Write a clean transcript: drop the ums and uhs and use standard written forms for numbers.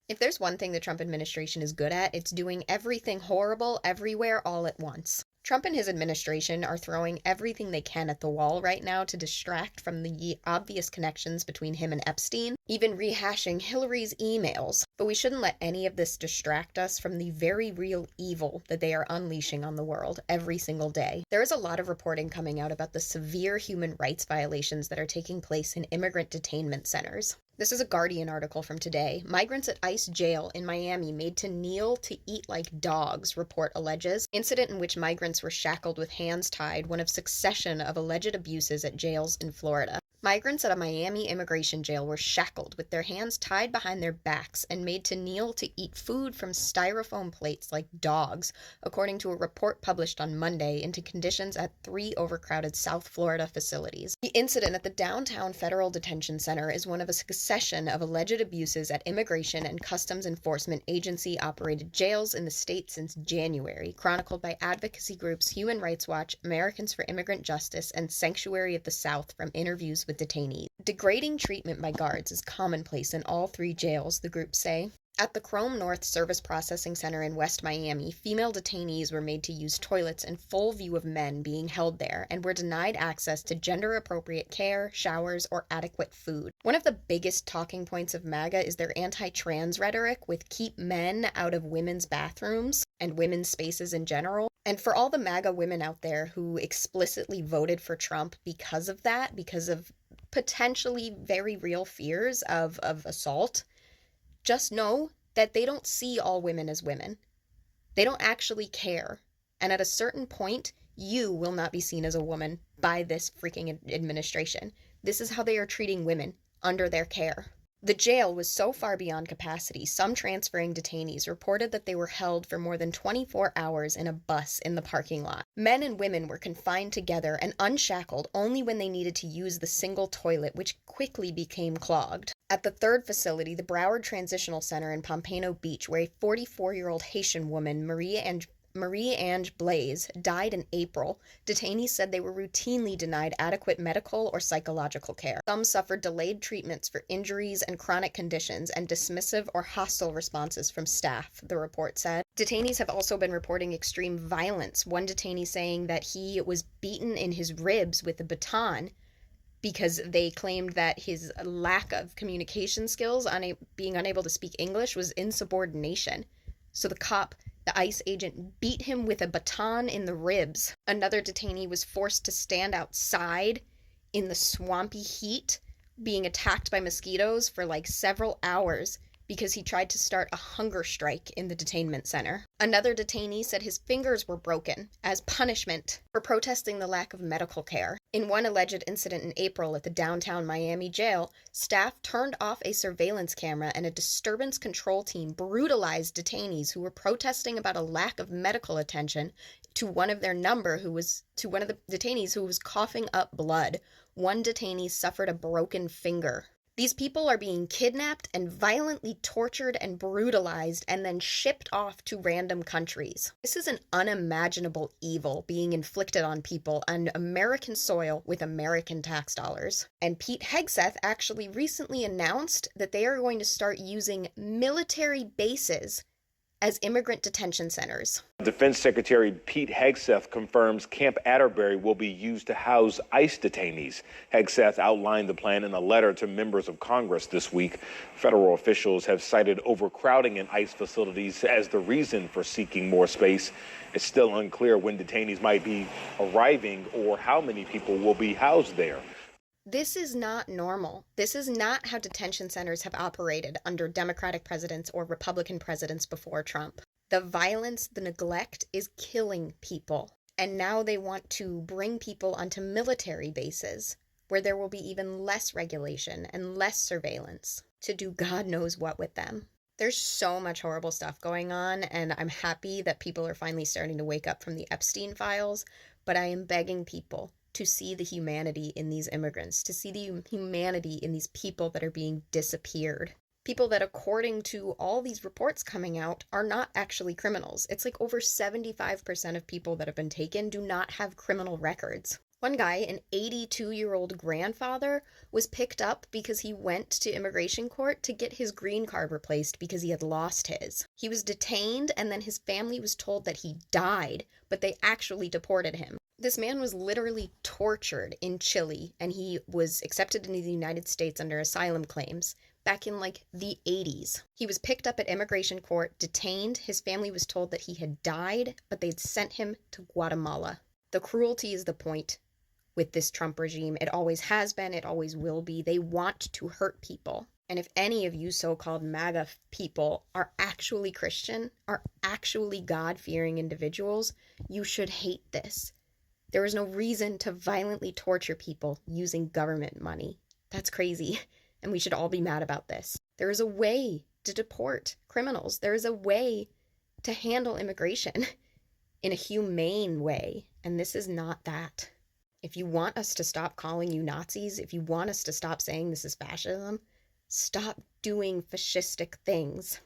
If there's one thing the Trump administration is good at, it's doing everything horrible everywhere all at once. Trump and his administration are throwing everything they can at the wall right now to distract from the obvious connections between him and Epstein, even rehashing Hillary's emails. But we shouldn't let any of this distract us from the very real evil that they are unleashing on the world every single day. There is a lot of reporting coming out about the severe human rights violations that are taking place in immigrant detainment centers. This is a Guardian article from today. Migrants at ICE jail in Miami made to kneel to eat like dogs, report alleges. Incident in which migrants were shackled with hands tied, one of succession of alleged abuses at jails in Florida. Migrants at a Miami immigration jail were shackled with their hands tied behind their backs and made to kneel to eat food from styrofoam plates like dogs, according to a report published on Monday into conditions at 3 overcrowded South Florida facilities. The incident at the downtown Federal Detention Center is one of a succession of alleged abuses at Immigration and Customs Enforcement Agency-operated jails in the state since January, chronicled by advocacy groups Human Rights Watch, Americans for Immigrant Justice, and Sanctuary of the South from interviews with detainees. Degrading treatment by guards is commonplace in all 3 jails, the groups say. At the Chrome North Service Processing Center in West Miami, female detainees were made to use toilets in full view of men being held there and were denied access to gender-appropriate care, showers, or adequate food. One of the biggest talking points of MAGA is their anti-trans rhetoric with keep men out of women's bathrooms and women's spaces in general. And for all the MAGA women out there who explicitly voted for Trump because of that, because of potentially very real fears of assault, just know that they don't see all women as women. They don't actually care. And at a certain point, you will not be seen as a woman by this freaking administration. This is how they are treating women under their care. The jail was so far beyond capacity, some transferring detainees reported that they were held for more than 24 hours in a bus in the parking lot. Men and women were confined together and unshackled only when they needed to use the single toilet, which quickly became clogged. At the third facility, the Broward Transitional Center in Pompano Beach, where a 44-year-old Haitian woman, Marie-Ange Blaze, died in April, detainees said they were routinely denied adequate medical or psychological care. Some suffered delayed treatments for injuries and chronic conditions and dismissive or hostile responses from staff, the report said. Detainees have also been reporting extreme violence, one detainee saying that he was beaten in his ribs with a baton because they claimed that his lack of communication skills, being unable to speak English, was insubordination. So the ICE agent beat him with a baton in the ribs. Another detainee was forced to stand outside in the swampy heat, being attacked by mosquitoes for several hours because he tried to start a hunger strike in the detainment center. Another detainee said his fingers were broken as punishment for protesting the lack of medical care. In one alleged incident in April at the downtown Miami jail, staff turned off a surveillance camera and a disturbance control team brutalized detainees who were protesting about a lack of medical attention to one of the detainees who was coughing up blood. One detainee suffered a broken finger. These people are being kidnapped and violently tortured and brutalized and then shipped off to random countries. This is an unimaginable evil being inflicted on people on American soil with American tax dollars. And Pete Hegseth actually recently announced that they are going to start using military bases as immigrant detention centers. Defense Secretary Pete Hegseth confirms Camp Atterbury will be used to house ICE detainees. Hegseth outlined the plan in a letter to members of Congress this week. Federal officials have cited overcrowding in ICE facilities as the reason for seeking more space. It's still unclear when detainees might be arriving or how many people will be housed there. This is not normal. This is not how detention centers have operated under Democratic presidents or Republican presidents before Trump. The violence, the neglect is killing people. And now they want to bring people onto military bases where there will be even less regulation and less surveillance to do God knows what with them. There's so much horrible stuff going on, and I'm happy that people are finally starting to wake up from the Epstein files, but I am begging people to see the humanity in these immigrants, to see the humanity in these people that are being disappeared. People that, according to all these reports coming out, are not actually criminals. It's over 75% of people that have been taken do not have criminal records. One guy, an 82-year-old grandfather, was picked up because he went to immigration court to get his green card replaced because he had lost his. He was detained, and then his family was told that he died, but they actually deported him. This man was literally tortured in Chile, and he was accepted into the United States under asylum claims back in like the 80s. He was picked up at immigration court, detained. His family was told that he had died, but they'd sent him to Guatemala. The cruelty is the point with this Trump regime. It always has been, it always will be. They want to hurt people. And if any of you so-called MAGA people are actually Christian, are actually God-fearing individuals, you should hate this. There is no reason to violently torture people using government money. That's crazy, and we should all be mad about this. There is a way to deport criminals. There is a way to handle immigration in a humane way, and this is not that. If you want us to stop calling you Nazis, if you want us to stop saying this is fascism, stop doing fascistic things.